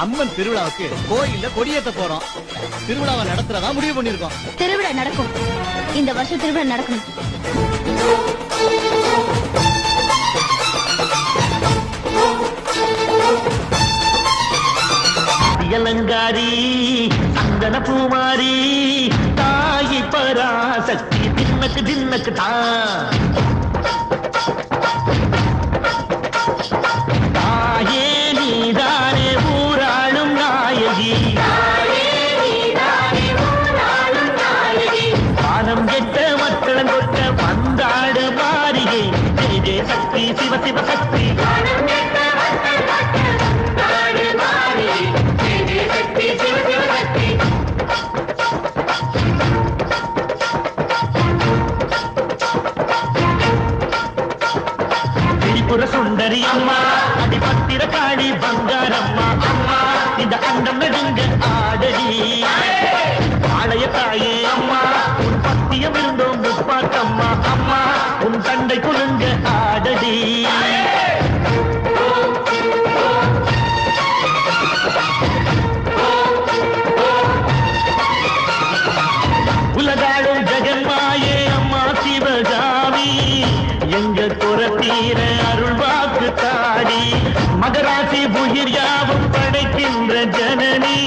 அம்மன் திருவிழாவுக்கு கோயில்ல கொடியேத்த போறோம். திருவிழாவை நடத்துறதா முடிவு பண்ணிருக்கோம். திருவிழா நடக்கும். இந்த வருஷம் திருவிழா நடக்கணும். அலங்காரி சந்தன பூமாரி தாயி பராசக்தி தின்னக்கு தின்னக்கு தாயே நீதானே ஊராளும் நாயகி பாலம் கெட்ட மக்களம் கொட்ட வந்தாடு மாறியே ஜெய ஜெய சக்தி சிவ சிவ சக்தி சுந்தரி அம்மா அடிபத்திர காளி பங்காரம்மா அம்மா இந்த அண்டம் நெடுங்க ஆடடி ஆலய தாயே அம்மா உன் பத்தியம் இருந்தோம் முப்பாட்டம்மா அம்மா உன் தண்டை குலுங்க ஆடடி உலகாடும் ஜெகன்மாயே அம்மா சிவகாமி எங்க குறத்தீர அருள் வாக்கு தாடி மகராசி புகிர் யாவும் படைக்கின்ற ஜனனி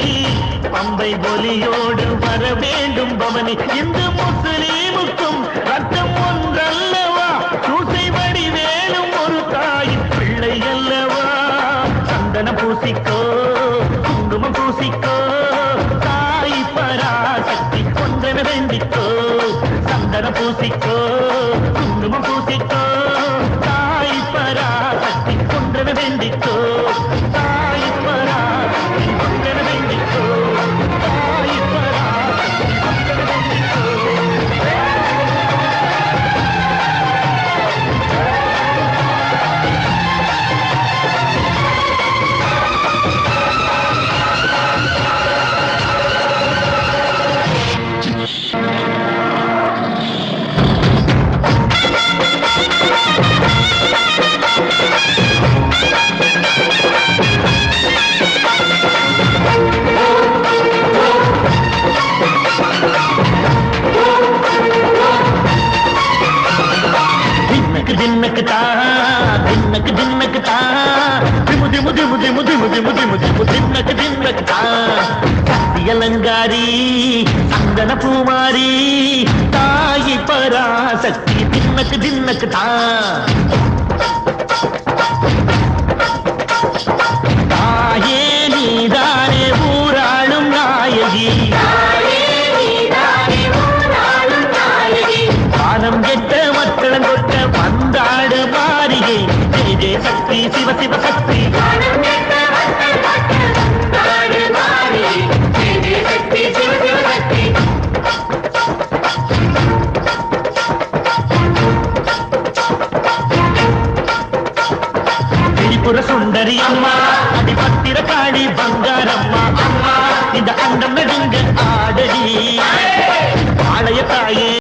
பம்பை பொலியோடு வர வேண்டும் பவனி இந்து முஸ்லீமுக்கும் ரத்தம் ஒன்றல்லவா சூசை வடி வேணும் ஒரு தாயின் பிள்ளை அல்லவா சந்தன பூசிக்கோ குங்குமம் பூசிக்கோ தாய் பராசக்தி கொண்டன வேண்டிக்கோ சந்தன பூசிக்கோ குங்குமம் பூசிக்கோ தாய் பராசக்தி கொண்டன வேண்டிக்கோ தாய் பராசக்தி கொண்டன வேண்டிக்கோ தாய் பராசக்தி கொண்டன வேண்டிக்கோ தின்னக்கு தா தின்னக்கு தின்னக்கு தா திமுதி முதி முதி முதி முதி முதி முதி தின்னக்கு தின்னக்கு தா சக்தி அலங்காரி சந்தன பூமாரி தாயி பராசக்தி தின்னக்கு தின்னக்கு தா தாயே நீதானே ஊராளும் நாயகி பாலம் கெட்ட மக்களம் கொட்ட வந்தாடு மாறியே ஜெய ஜெய சக்தி சிவ சிவ சக்தி திரிபுர சுந்தரி அம்மா அடிபத்திர காளி பங்காரம்மா அம்மா இந்த அண்டம் நெடுங்க ஆடடி ஆலய தாயே